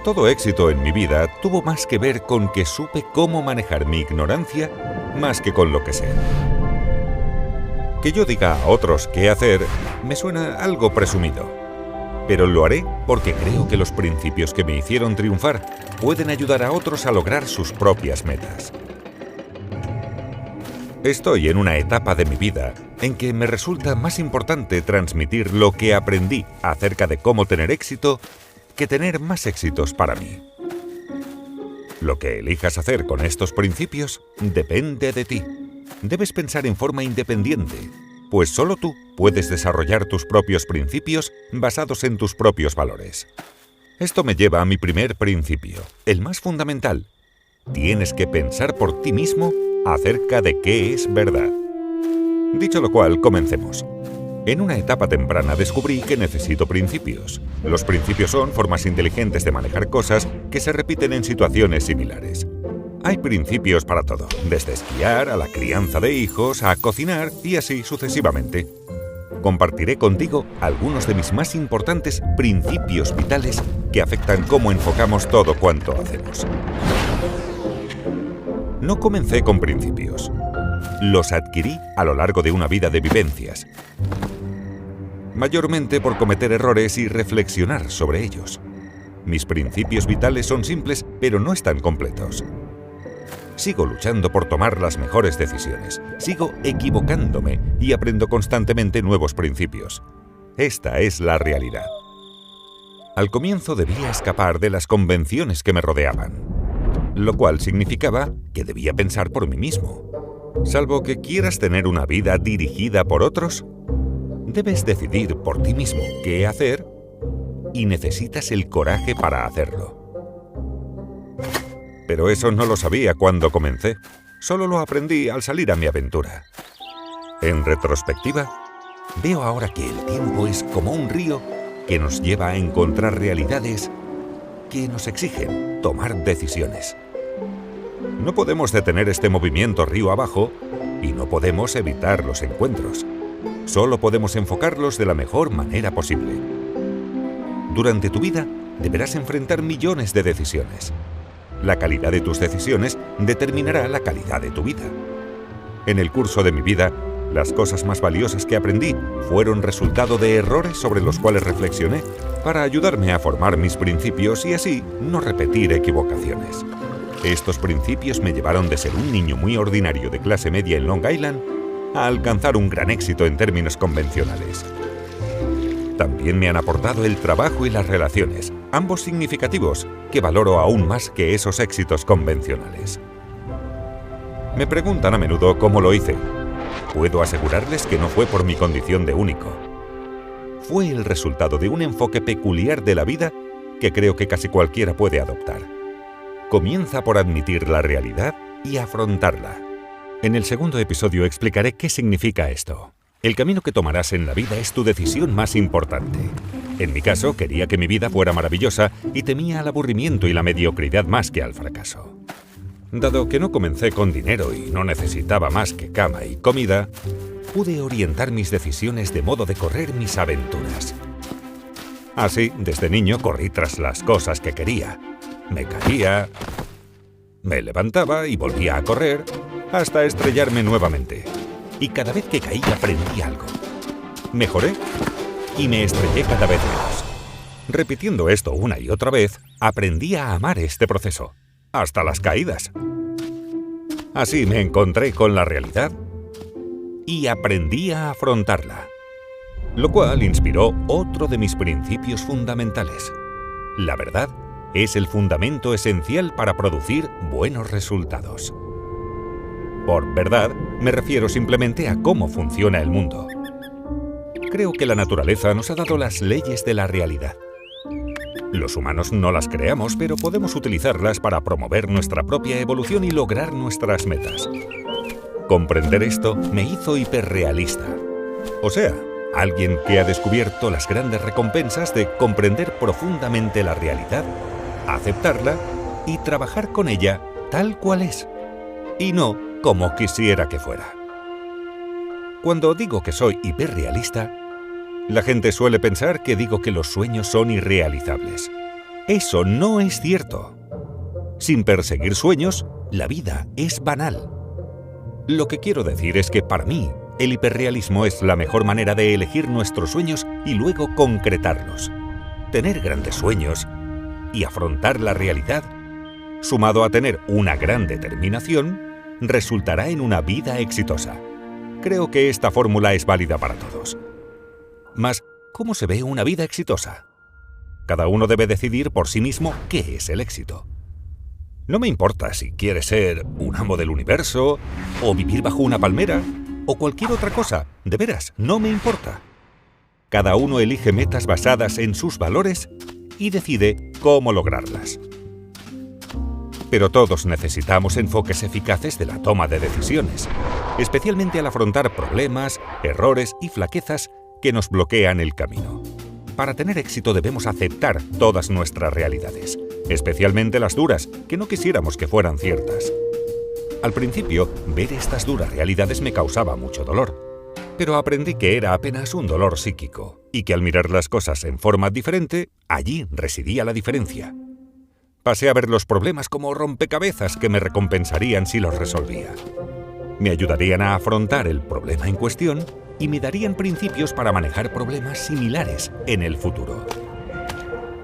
Todo éxito en mi vida tuvo más que ver con que supe cómo manejar mi ignorancia más que con lo que sé. Que yo diga a otros qué hacer me suena algo presumido, pero lo haré porque creo que los principios que me hicieron triunfar pueden ayudar a otros a lograr sus propias metas. Estoy en una etapa de mi vida en que me resulta más importante transmitir lo que aprendí acerca de cómo tener éxito que tener más éxitos para mí. Lo que elijas hacer con estos principios depende de ti. Debes pensar en forma independiente, pues solo tú puedes desarrollar tus propios principios basados en tus propios valores. Esto me lleva a mi primer principio, el más fundamental. Tienes que pensar por ti mismo acerca de qué es verdad. Dicho lo cual, comencemos. En una etapa temprana descubrí que necesito principios. Los principios son formas inteligentes de manejar cosas que se repiten en situaciones similares. Hay principios para todo, desde esquiar a la crianza de hijos, a cocinar y así sucesivamente. Compartiré contigo algunos de mis más importantes principios vitales que afectan cómo enfocamos todo cuanto hacemos. No comencé con principios. Los adquirí a lo largo de una vida de vivencias, mayormente por cometer errores y reflexionar sobre ellos. Mis principios vitales son simples, pero no están completos. Sigo luchando por tomar las mejores decisiones. Sigo equivocándome y aprendo constantemente nuevos principios. Esta es la realidad. Al comienzo debía escapar de las convenciones que me rodeaban, lo cual significaba que debía pensar por mí mismo. Salvo que quieras tener una vida dirigida por otros, debes decidir por ti mismo qué hacer y necesitas el coraje para hacerlo. Pero eso no lo sabía cuando comencé, solo lo aprendí al salir a mi aventura. En retrospectiva, veo ahora que el tiempo es como un río que nos lleva a encontrar realidades que nos exigen tomar decisiones. No podemos detener este movimiento río abajo y no podemos evitar los encuentros. Solo podemos enfocarlos de la mejor manera posible. Durante tu vida deberás enfrentar millones de decisiones. La calidad de tus decisiones determinará la calidad de tu vida. En el curso de mi vida, las cosas más valiosas que aprendí fueron resultado de errores sobre los cuales reflexioné para ayudarme a formar mis principios y así no repetir equivocaciones. Estos principios me llevaron de ser un niño muy ordinario de clase media en Long Island a alcanzar un gran éxito en términos convencionales. También me han aportado el trabajo y las relaciones, ambos significativos, que valoro aún más que esos éxitos convencionales. Me preguntan a menudo cómo lo hice. Puedo asegurarles que no fue por mi condición de único. Fue el resultado de un enfoque peculiar de la vida que creo que casi cualquiera puede adoptar. Comienza por admitir la realidad y afrontarla. En el segundo episodio explicaré qué significa esto. El camino que tomarás en la vida es tu decisión más importante. En mi caso, quería que mi vida fuera maravillosa y temía al aburrimiento y la mediocridad más que al fracaso. Dado que no comencé con dinero y no necesitaba más que cama y comida, pude orientar mis decisiones de modo de correr mis aventuras. Así, desde niño corrí tras las cosas que quería. Me caía, me levantaba y volvía a correr hasta estrellarme nuevamente. Y cada vez que caí aprendí algo. Mejoré y me estrellé cada vez menos. Repitiendo esto una y otra vez, aprendí a amar este proceso, hasta las caídas. Así me encontré con la realidad y aprendí a afrontarla, lo cual inspiró otro de mis principios fundamentales. La verdad es el fundamento esencial para producir buenos resultados. Por verdad, me refiero simplemente a cómo funciona el mundo. Creo que la naturaleza nos ha dado las leyes de la realidad. Los humanos no las creamos, pero podemos utilizarlas para promover nuestra propia evolución y lograr nuestras metas. Comprender esto me hizo hiperrealista. O sea, alguien que ha descubierto las grandes recompensas de comprender profundamente la realidad, aceptarla y trabajar con ella tal cual es, y no como quisiera que fuera. Cuando digo que soy hiperrealista, la gente suele pensar que digo que los sueños son irrealizables. Eso no es cierto. Sin perseguir sueños, la vida es banal. Lo que quiero decir es que para mí, el hiperrealismo es la mejor manera de elegir nuestros sueños y luego concretarlos. Tener grandes sueños y afrontar la realidad, sumado a tener una gran determinación, resultará en una vida exitosa. Creo que esta fórmula es válida para todos. Mas, ¿cómo se ve una vida exitosa? Cada uno debe decidir por sí mismo qué es el éxito. No me importa si quieres ser un amo del universo, o vivir bajo una palmera, o cualquier otra cosa. De veras, no me importa. Cada uno elige metas basadas en sus valores y decide cómo lograrlas. Pero todos necesitamos enfoques eficaces de la toma de decisiones, especialmente al afrontar problemas, errores y flaquezas que nos bloquean el camino. Para tener éxito debemos aceptar todas nuestras realidades, especialmente las duras, que no quisiéramos que fueran ciertas. Al principio, ver estas duras realidades me causaba mucho dolor, pero aprendí que era apenas un dolor psíquico y que al mirar las cosas en forma diferente, allí residía la diferencia. Pasé a ver los problemas como rompecabezas que me recompensarían si los resolvía. Me ayudarían a afrontar el problema en cuestión y me darían principios para manejar problemas similares en el futuro.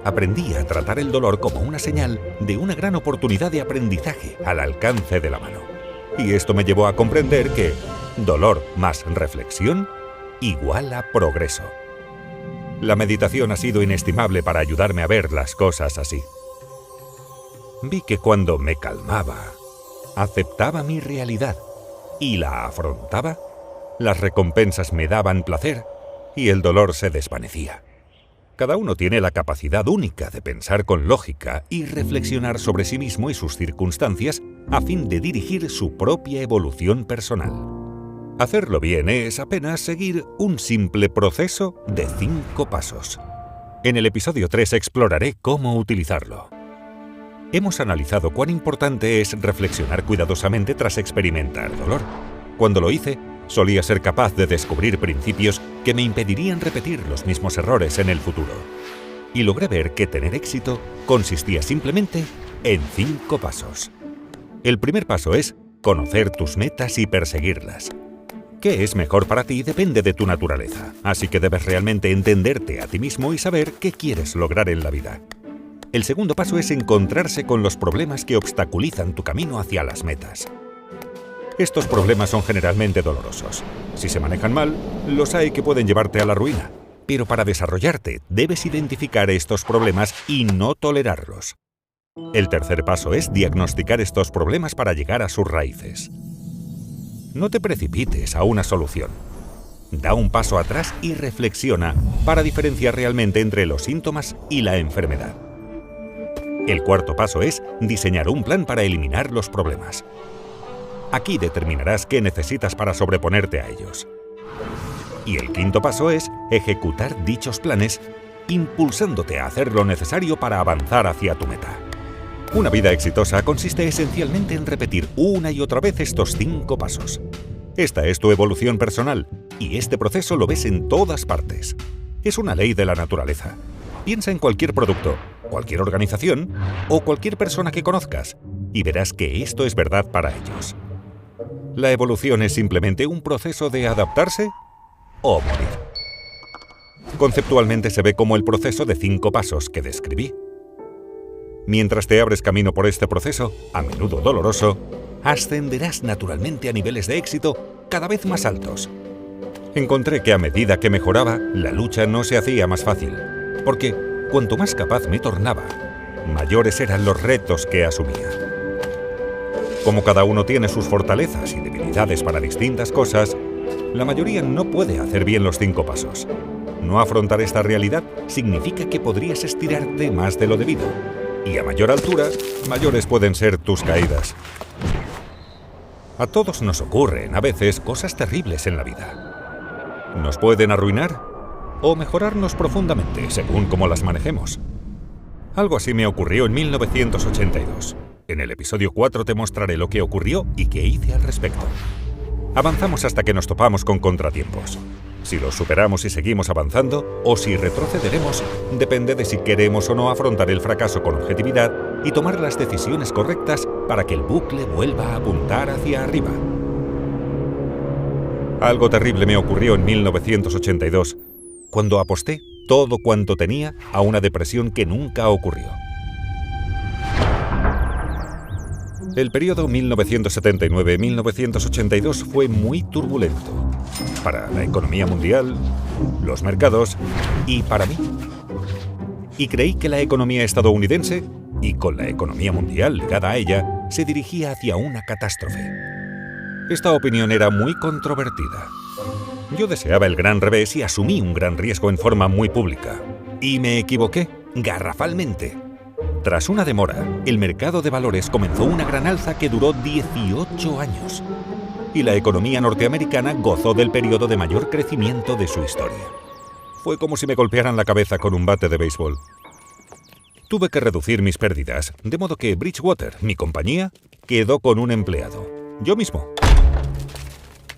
Aprendí a tratar el dolor como una señal de una gran oportunidad de aprendizaje al alcance de la mano. Y esto me llevó a comprender que dolor más reflexión igual a progreso. La meditación ha sido inestimable para ayudarme a ver las cosas así. Vi que cuando me calmaba, aceptaba mi realidad y la afrontaba, las recompensas me daban placer y el dolor se desvanecía. Cada uno tiene la capacidad única de pensar con lógica y reflexionar sobre sí mismo y sus circunstancias a fin de dirigir su propia evolución personal. Hacerlo bien es apenas seguir un simple proceso de 5 pasos. En el episodio 3 exploraré cómo utilizarlo. Hemos analizado cuán importante es reflexionar cuidadosamente tras experimentar dolor. Cuando lo hice, solía ser capaz de descubrir principios que me impedirían repetir los mismos errores en el futuro. Y logré ver que tener éxito consistía simplemente en 5 pasos. El primer paso es conocer tus metas y perseguirlas. ¿Qué es mejor para ti? Depende de tu naturaleza, así que debes realmente entenderte a ti mismo y saber qué quieres lograr en la vida. El segundo paso es encontrarse con los problemas que obstaculizan tu camino hacia las metas. Estos problemas son generalmente dolorosos. Si se manejan mal, los hay que pueden llevarte a la ruina. Pero para desarrollarte, debes identificar estos problemas y no tolerarlos. El tercer paso es diagnosticar estos problemas para llegar a sus raíces. No te precipites a una solución. Da un paso atrás y reflexiona para diferenciar realmente entre los síntomas y la enfermedad. El cuarto paso es diseñar un plan para eliminar los problemas. Aquí determinarás qué necesitas para sobreponerte a ellos. Y el quinto paso es ejecutar dichos planes, impulsándote a hacer lo necesario para avanzar hacia tu meta. Una vida exitosa consiste esencialmente en repetir una y otra vez estos 5 pasos. Esta es tu evolución personal, y este proceso lo ves en todas partes. Es una ley de la naturaleza. Piensa en cualquier producto, cualquier organización o cualquier persona que conozcas, y verás que esto es verdad para ellos. La evolución es simplemente un proceso de adaptarse o morir. Conceptualmente se ve como el proceso de 5 pasos que describí. Mientras te abres camino por este proceso, a menudo doloroso, ascenderás naturalmente a niveles de éxito cada vez más altos. Encontré que a medida que mejoraba, la lucha no se hacía más fácil, porque cuanto más capaz me tornaba, mayores eran los retos que asumía. Como cada uno tiene sus fortalezas y debilidades para distintas cosas, la mayoría no puede hacer bien los 5 pasos. No afrontar esta realidad significa que podrías estirarte más de lo debido, y a mayor altura, mayores pueden ser tus caídas. A todos nos ocurren, a veces, cosas terribles en la vida. Nos pueden arruinar o mejorarnos profundamente, según cómo las manejemos. Algo así me ocurrió en 1982. En el episodio 4 te mostraré lo que ocurrió y qué hice al respecto. Avanzamos hasta que nos topamos con contratiempos. Si los superamos y seguimos avanzando, o si retrocederemos, depende de si queremos o no afrontar el fracaso con objetividad y tomar las decisiones correctas para que el bucle vuelva a apuntar hacia arriba. Algo terrible me ocurrió en 1982, cuando aposté todo cuanto tenía a una depresión que nunca ocurrió. El periodo 1979-1982 fue muy turbulento para la economía mundial, los mercados y para mí. Y creí que la economía estadounidense, y con la economía mundial ligada a ella, se dirigía hacia una catástrofe. Esta opinión era muy controvertida. Yo deseaba el gran revés y asumí un gran riesgo en forma muy pública. Y me equivoqué, garrafalmente. Tras una demora, el mercado de valores comenzó una gran alza que duró 18 años. Y la economía norteamericana gozó del periodo de mayor crecimiento de su historia. Fue como si me golpearan la cabeza con un bate de béisbol. Tuve que reducir mis pérdidas, de modo que Bridgewater, mi compañía, quedó con un empleado. Yo mismo.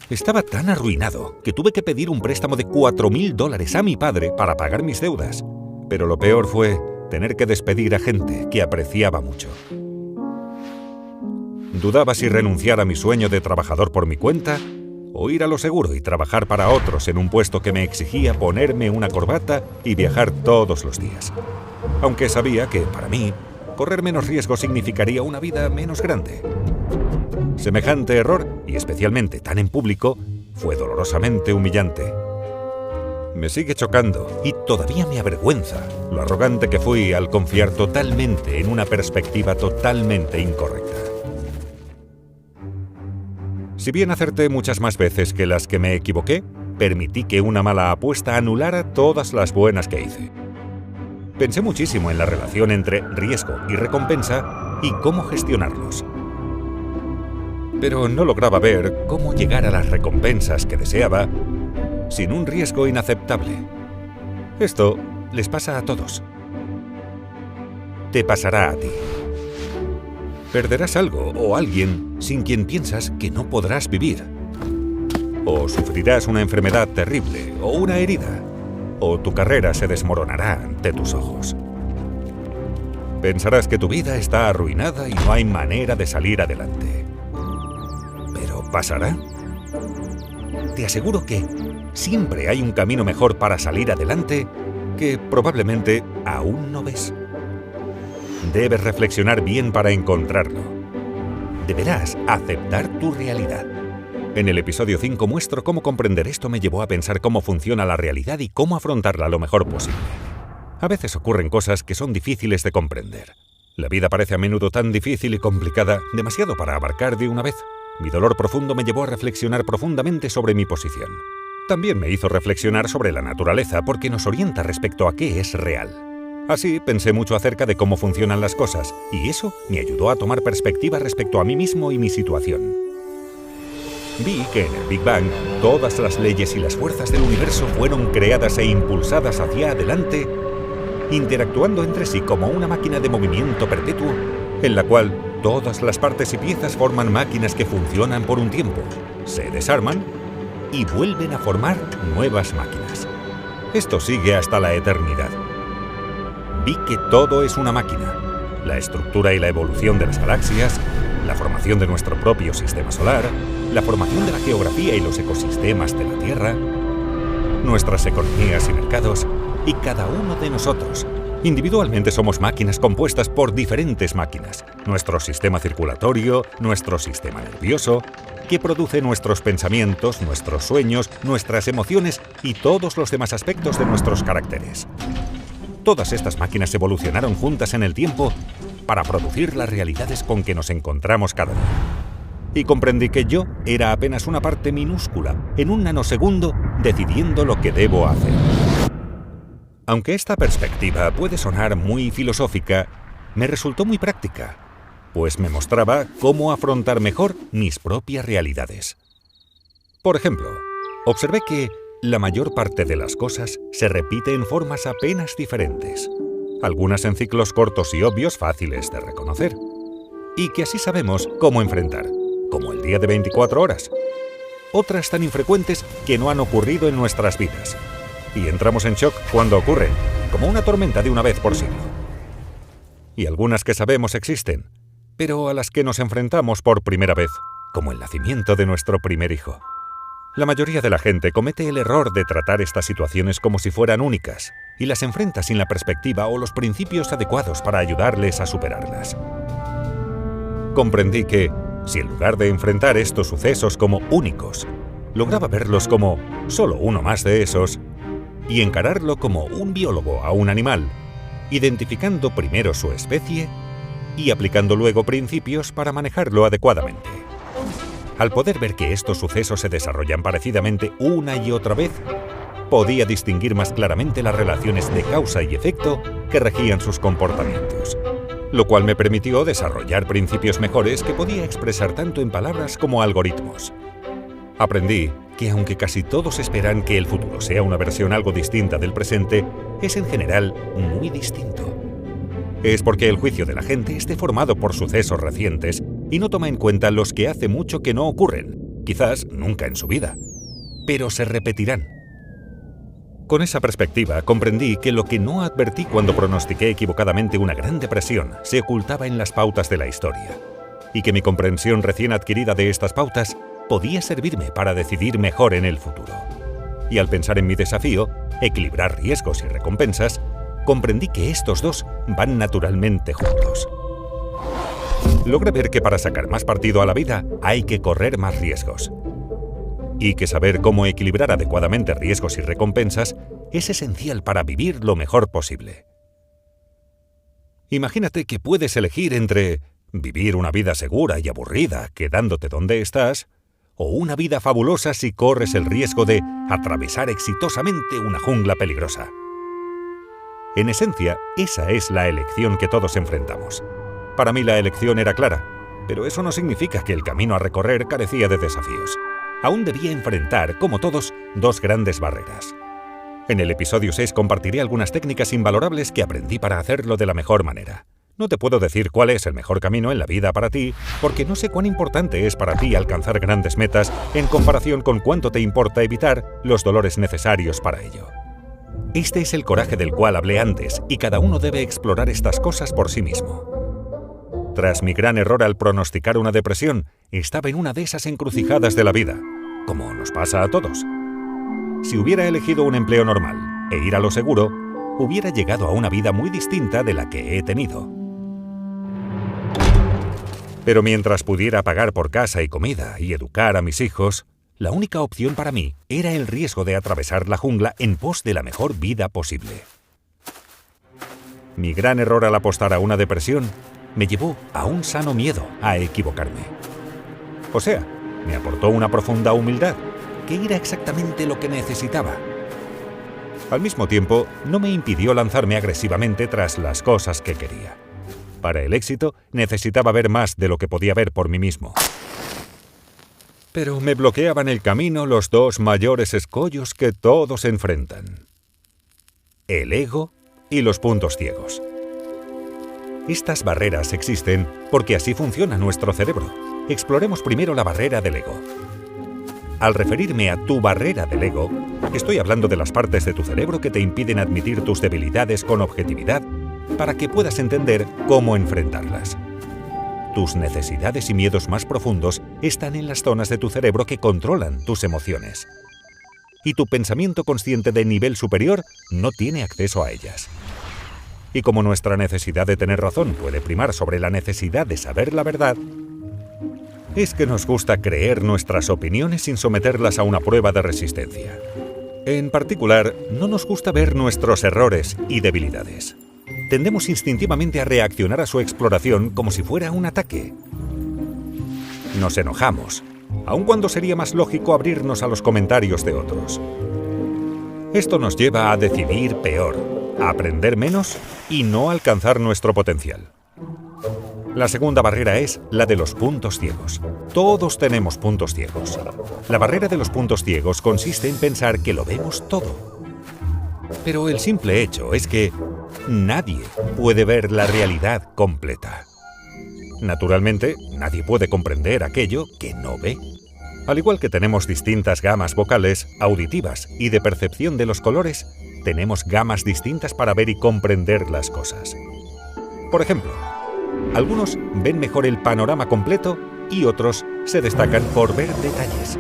Estaba tan arruinado que tuve que pedir un préstamo de $4,000 a mi padre para pagar mis deudas. Pero lo peor fue tener que despedir a gente que apreciaba mucho. Dudaba si renunciar a mi sueño de trabajador por mi cuenta o ir a lo seguro y trabajar para otros en un puesto que me exigía ponerme una corbata y viajar todos los días. Aunque sabía que, para mí, correr menos riesgo significaría una vida menos grande. Semejante error, y especialmente tan en público, fue dolorosamente humillante. Me sigue chocando y todavía me avergüenza lo arrogante que fui al confiar totalmente en una perspectiva totalmente incorrecta. Si bien acerté muchas más veces que las que me equivoqué, permití que una mala apuesta anulara todas las buenas que hice. Pensé muchísimo en la relación entre riesgo y recompensa y cómo gestionarlos. Pero no lograba ver cómo llegar a las recompensas que deseaba sin un riesgo inaceptable. Esto les pasa a todos. Te pasará a ti. Perderás algo o alguien sin quien piensas que no podrás vivir. O sufrirás una enfermedad terrible o una herida. O tu carrera se desmoronará ante tus ojos. Pensarás que tu vida está arruinada y no hay manera de salir adelante. ¿Pero pasará? Te aseguro que siempre hay un camino mejor para salir adelante que probablemente aún no ves. Debes reflexionar bien para encontrarlo. Deberás aceptar tu realidad. En el episodio 5 muestro cómo comprender esto me llevó a pensar cómo funciona la realidad y cómo afrontarla lo mejor posible. A veces ocurren cosas que son difíciles de comprender. La vida parece a menudo tan difícil y complicada, demasiado para abarcar de una vez. Mi dolor profundo me llevó a reflexionar profundamente sobre mi posición. También me hizo reflexionar sobre la naturaleza porque nos orienta respecto a qué es real. Así pensé mucho acerca de cómo funcionan las cosas y eso me ayudó a tomar perspectiva respecto a mí mismo y mi situación. Vi que en el Big Bang todas las leyes y las fuerzas del universo fueron creadas e impulsadas hacia adelante, interactuando entre sí como una máquina de movimiento perpetuo, en la cual todas las partes y piezas forman máquinas que funcionan por un tiempo, se desarman y vuelven a formar nuevas máquinas. Esto sigue hasta la eternidad. Vi que todo es una máquina. La estructura y la evolución de las galaxias, la formación de nuestro propio sistema solar, la formación de la geografía y los ecosistemas de la Tierra, nuestras economías y mercados, y cada uno de nosotros. Individualmente somos máquinas compuestas por diferentes máquinas. Nuestro sistema circulatorio, nuestro sistema nervioso, que produce nuestros pensamientos, nuestros sueños, nuestras emociones y todos los demás aspectos de nuestros caracteres. Todas estas máquinas evolucionaron juntas en el tiempo para producir las realidades con que nos encontramos cada día. Y comprendí que yo era apenas una parte minúscula, en un nanosegundo, decidiendo lo que debo hacer. Aunque esta perspectiva puede sonar muy filosófica, me resultó muy práctica, pues me mostraba cómo afrontar mejor mis propias realidades. Por ejemplo, observé que la mayor parte de las cosas se repite en formas apenas diferentes, algunas en ciclos cortos y obvios fáciles de reconocer, y que así sabemos cómo enfrentar, como el día de 24 horas. otras tan infrecuentes que no han ocurrido en nuestras vidas. Y entramos en shock cuando ocurren, como una tormenta de una vez por siglo. Y algunas que sabemos existen, pero a las que nos enfrentamos por primera vez, como el nacimiento de nuestro primer hijo. La mayoría de la gente comete el error de tratar estas situaciones como si fueran únicas y las enfrenta sin la perspectiva o los principios adecuados para ayudarles a superarlas. Comprendí que, si en lugar de enfrentar estos sucesos como únicos, lograba verlos como solo uno más de esos y encararlo como un biólogo a un animal, identificando primero su especie y aplicando luego principios para manejarlo adecuadamente. Al poder ver que estos sucesos se desarrollan parecidamente una y otra vez, podía distinguir más claramente las relaciones de causa y efecto que regían sus comportamientos, lo cual me permitió desarrollar principios mejores que podía expresar tanto en palabras como algoritmos. Aprendí que aunque casi todos esperan que el futuro sea una versión algo distinta del presente, es en general muy distinto. Es porque el juicio de la gente esté formado por sucesos recientes y no toma en cuenta los que hace mucho que no ocurren, quizás nunca en su vida, pero se repetirán. Con esa perspectiva comprendí que lo que no advertí cuando pronostiqué equivocadamente una gran depresión se ocultaba en las pautas de la historia, y que mi comprensión recién adquirida de estas pautas podía servirme para decidir mejor en el futuro. Y al pensar en mi desafío, equilibrar riesgos y recompensas, comprendí que estos dos van naturalmente juntos. Logré ver que para sacar más partido a la vida hay que correr más riesgos. Y que saber cómo equilibrar adecuadamente riesgos y recompensas es esencial para vivir lo mejor posible. Imagínate que puedes elegir entre vivir una vida segura y aburrida quedándote donde estás, o una vida fabulosa si corres el riesgo de atravesar exitosamente una jungla peligrosa. En esencia, esa es la elección que todos enfrentamos. Para mí la elección era clara, pero eso no significa que el camino a recorrer carecía de desafíos. Aún debía enfrentar, como todos, dos grandes barreras. En el episodio 6 compartiré algunas técnicas invalorables que aprendí para hacerlo de la mejor manera. No te puedo decir cuál es el mejor camino en la vida para ti, porque no sé cuán importante es para ti alcanzar grandes metas en comparación con cuánto te importa evitar los dolores necesarios para ello. Este es el coraje del cual hablé antes, y cada uno debe explorar estas cosas por sí mismo. Tras mi gran error al pronosticar una depresión, estaba en una de esas encrucijadas de la vida, como nos pasa a todos. Si hubiera elegido un empleo normal e ir a lo seguro, hubiera llegado a una vida muy distinta de la que he tenido. Pero mientras pudiera pagar por casa y comida y educar a mis hijos, la única opción para mí era el riesgo de atravesar la jungla en pos de la mejor vida posible. Mi gran error al apostar a una depresión me llevó a un sano miedo a equivocarme. O sea, me aportó una profunda humildad, que era exactamente lo que necesitaba. Al mismo tiempo, no me impidió lanzarme agresivamente tras las cosas que quería. Para el éxito, necesitaba ver más de lo que podía ver por mí mismo. Pero me bloqueaban el camino los dos mayores escollos que todos enfrentan: el ego y los puntos ciegos. Estas barreras existen porque así funciona nuestro cerebro. Exploremos primero la barrera del ego. Al referirme a tu barrera del ego, estoy hablando de las partes de tu cerebro que te impiden admitir tus debilidades con objetividad para que puedas entender cómo enfrentarlas. Tus necesidades y miedos más profundos están en las zonas de tu cerebro que controlan tus emociones. Y tu pensamiento consciente de nivel superior no tiene acceso a ellas. Y como nuestra necesidad de tener razón puede primar sobre la necesidad de saber la verdad, es que nos gusta creer nuestras opiniones sin someterlas a una prueba de resistencia. En particular, no nos gusta ver nuestros errores y debilidades. Tendemos instintivamente a reaccionar a su exploración como si fuera un ataque. Nos enojamos, aun cuando sería más lógico abrirnos a los comentarios de otros. Esto nos lleva a decidir peor, a aprender menos y no alcanzar nuestro potencial. La segunda barrera es la de los puntos ciegos. Todos tenemos puntos ciegos. La barrera de los puntos ciegos consiste en pensar que lo vemos todo. Pero el simple hecho es que nadie puede ver la realidad completa. Naturalmente, nadie puede comprender aquello que no ve. Al igual que tenemos distintas gamas vocales, auditivas y de percepción de los colores, tenemos gamas distintas para ver y comprender las cosas. Por ejemplo, algunos ven mejor el panorama completo y otros se destacan por ver detalles.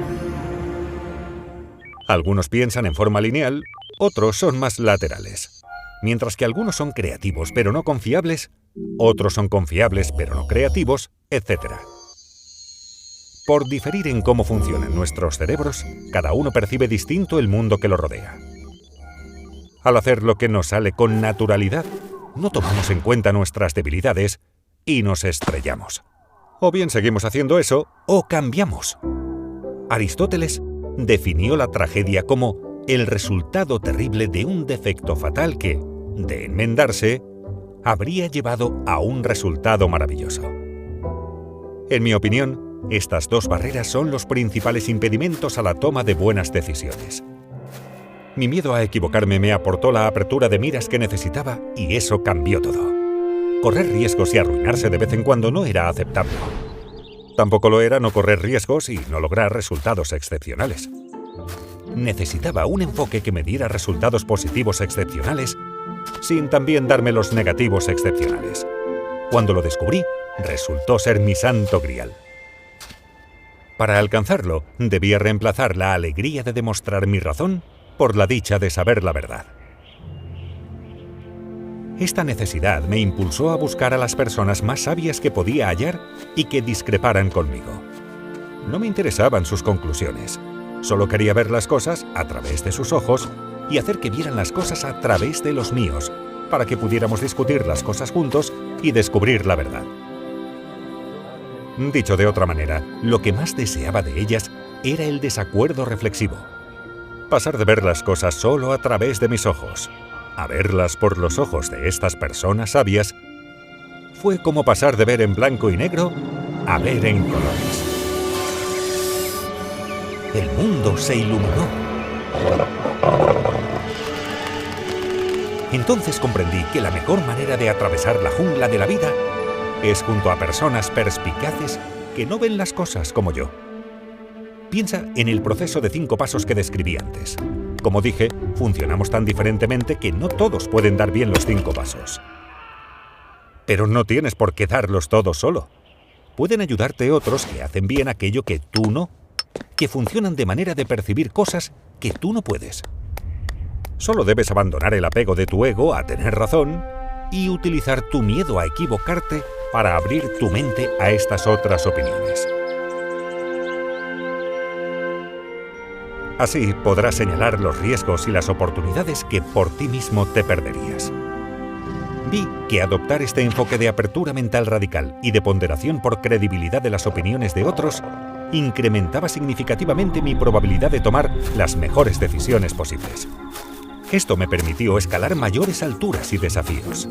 Algunos piensan en forma lineal, otros son más laterales. Mientras que algunos son creativos pero no confiables, otros son confiables pero no creativos, etc. Por diferir en cómo funcionan nuestros cerebros, cada uno percibe distinto el mundo que lo rodea. Al hacer lo que nos sale con naturalidad, no tomamos en cuenta nuestras debilidades y nos estrellamos. O bien seguimos haciendo eso, o cambiamos. Aristóteles definió la tragedia como el resultado terrible de un defecto fatal que, de enmendarse, habría llevado a un resultado maravilloso. En mi opinión, estas dos barreras son los principales impedimentos a la toma de buenas decisiones. Mi miedo a equivocarme me aportó la apertura de miras que necesitaba y eso cambió todo. Correr riesgos y arruinarse de vez en cuando no era aceptable. Tampoco lo era no correr riesgos y no lograr resultados excepcionales. Necesitaba un enfoque que me diera resultados positivos excepcionales sin también darme los negativos excepcionales. Cuando lo descubrí, resultó ser mi santo grial. Para alcanzarlo, debía reemplazar la alegría de demostrar mi razón por la dicha de saber la verdad. Esta necesidad me impulsó a buscar a las personas más sabias que podía hallar y que discreparan conmigo. No me interesaban sus conclusiones, solo quería ver las cosas a través de sus ojos y hacer que vieran las cosas a través de los míos, para que pudiéramos discutir las cosas juntos y descubrir la verdad. Dicho de otra manera, lo que más deseaba de ellas era el desacuerdo reflexivo. Pasar de ver las cosas solo a través de mis ojos a verlas por los ojos de estas personas sabias fue como pasar de ver en blanco y negro a ver en colores. El mundo se iluminó. Entonces comprendí que la mejor manera de atravesar la jungla de la vida es junto a personas perspicaces que no ven las cosas como yo. Piensa en el proceso de 5 pasos que describí antes. Como dije, funcionamos tan diferentemente que no todos pueden dar bien los 5 pasos. Pero no tienes por qué darlos todos solo. Pueden ayudarte otros que hacen bien aquello que tú no, que funcionan de manera de percibir cosas que tú no puedes. Solo debes abandonar el apego de tu ego a tener razón y utilizar tu miedo a equivocarte para abrir tu mente a estas otras opiniones. Así podrás señalar los riesgos y las oportunidades que por ti mismo te perderías. Vi que adoptar este enfoque de apertura mental radical y de ponderación por credibilidad de las opiniones de otros incrementaba significativamente mi probabilidad de tomar las mejores decisiones posibles. Esto me permitió escalar mayores alturas y desafíos.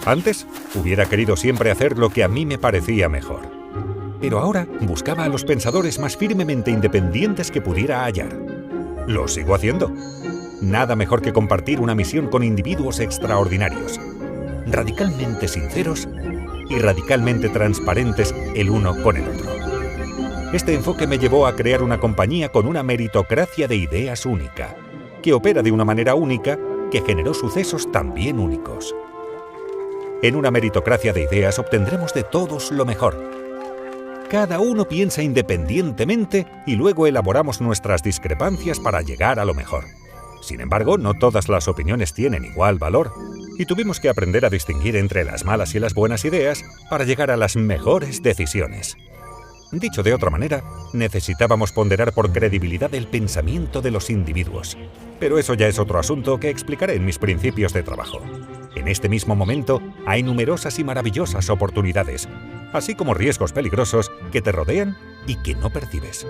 Antes, hubiera querido siempre hacer lo que a mí me parecía mejor. Pero ahora buscaba a los pensadores más firmemente independientes que pudiera hallar. Lo sigo haciendo. Nada mejor que compartir una misión con individuos extraordinarios, radicalmente sinceros y radicalmente transparentes el uno con el otro. Este enfoque me llevó a crear una compañía con una meritocracia de ideas única, que opera de una manera única, que generó sucesos también únicos. En una meritocracia de ideas obtendremos de todos lo mejor. Cada uno piensa independientemente y luego elaboramos nuestras discrepancias para llegar a lo mejor. Sin embargo, no todas las opiniones tienen igual valor, y tuvimos que aprender a distinguir entre las malas y las buenas ideas para llegar a las mejores decisiones. Dicho de otra manera, necesitábamos ponderar por credibilidad el pensamiento de los individuos. Pero eso ya es otro asunto que explicaré en mis principios de trabajo. En este mismo momento hay numerosas y maravillosas oportunidades, así como riesgos peligrosos que te rodean y que no percibes.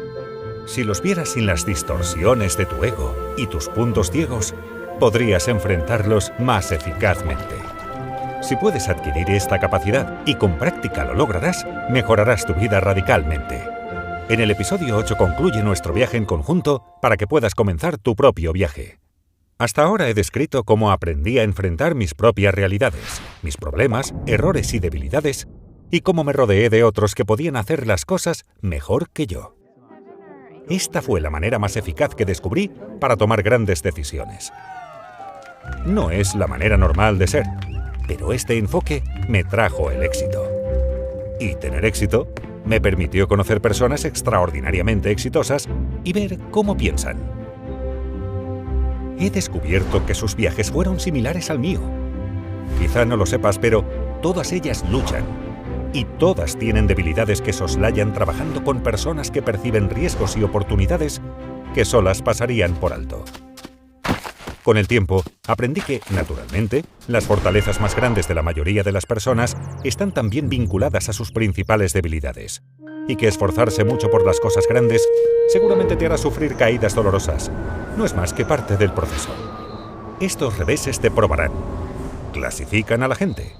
Si los vieras sin las distorsiones de tu ego y tus puntos ciegos, podrías enfrentarlos más eficazmente. Si puedes adquirir esta capacidad y con práctica lo lograrás, mejorarás tu vida radicalmente. En el episodio 8 concluye nuestro viaje en conjunto para que puedas comenzar tu propio viaje. Hasta ahora he descrito cómo aprendí a enfrentar mis propias realidades, mis problemas, errores y debilidades, y cómo me rodeé de otros que podían hacer las cosas mejor que yo. Esta fue la manera más eficaz que descubrí para tomar grandes decisiones. No es la manera normal de ser, pero este enfoque me trajo el éxito. Y tener éxito me permitió conocer personas extraordinariamente exitosas y ver cómo piensan. He descubierto que sus viajes fueron similares al mío. Quizá no lo sepas, pero todas ellas luchan. Y todas tienen debilidades que soslayan trabajando con personas que perciben riesgos y oportunidades que solas pasarían por alto. Con el tiempo, aprendí que, naturalmente, las fortalezas más grandes de la mayoría de las personas están también vinculadas a sus principales debilidades. Y que esforzarse mucho por las cosas grandes seguramente te hará sufrir caídas dolorosas. No es más que parte del proceso. Estos reveses te probarán. Clasifican a la gente.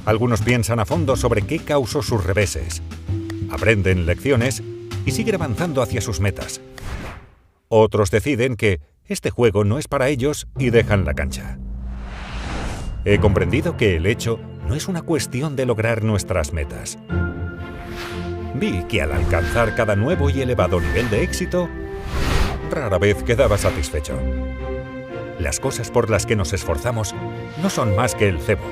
Algunos piensan a fondo sobre qué causó sus reveses, aprenden lecciones y siguen avanzando hacia sus metas. Otros deciden que este juego no es para ellos y dejan la cancha. He comprendido que el hecho no es una cuestión de lograr nuestras metas. Vi que al alcanzar cada nuevo y elevado nivel de éxito, rara vez quedaba satisfecho. Las cosas por las que nos esforzamos no son más que el cebo.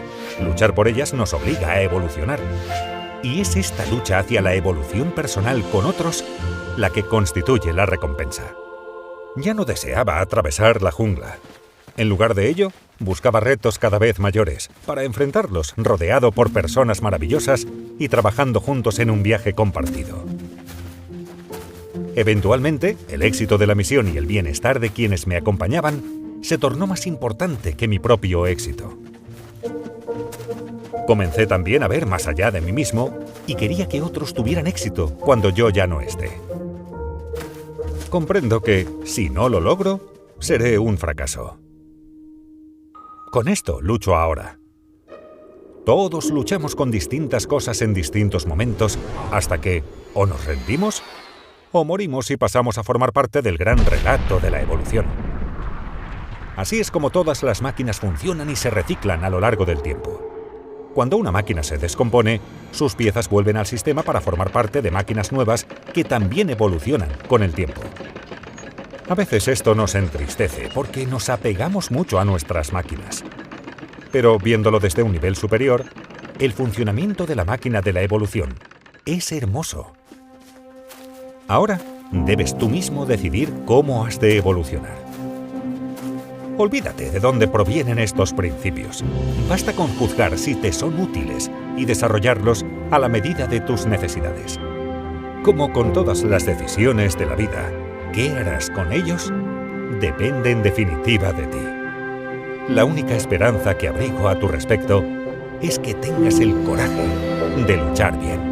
Luchar por ellas nos obliga a evolucionar. Y es esta lucha hacia la evolución personal con otros la que constituye la recompensa. Ya no deseaba atravesar la jungla. En lugar de ello, buscaba retos cada vez mayores para enfrentarlos rodeado por personas maravillosas y trabajando juntos en un viaje compartido. Eventualmente, el éxito de la misión y el bienestar de quienes me acompañaban se tornó más importante que mi propio éxito. Comencé también a ver más allá de mí mismo y quería que otros tuvieran éxito cuando yo ya no esté. Comprendo que, si no lo logro, seré un fracaso. Con esto lucho ahora. Todos luchamos con distintas cosas en distintos momentos hasta que o nos rendimos o morimos y pasamos a formar parte del gran relato de la evolución. Así es como todas las máquinas funcionan y se reciclan a lo largo del tiempo. Cuando una máquina se descompone, sus piezas vuelven al sistema para formar parte de máquinas nuevas que también evolucionan con el tiempo. A veces esto nos entristece porque nos apegamos mucho a nuestras máquinas. Pero viéndolo desde un nivel superior, el funcionamiento de la máquina de la evolución es hermoso. Ahora debes tú mismo decidir cómo has de evolucionar. Olvídate de dónde provienen estos principios. Basta con juzgar si te son útiles y desarrollarlos a la medida de tus necesidades. Como con todas las decisiones de la vida, ¿qué harás con ellos? Depende en definitiva de ti. La única esperanza que abrigo a tu respecto es que tengas el coraje de luchar bien.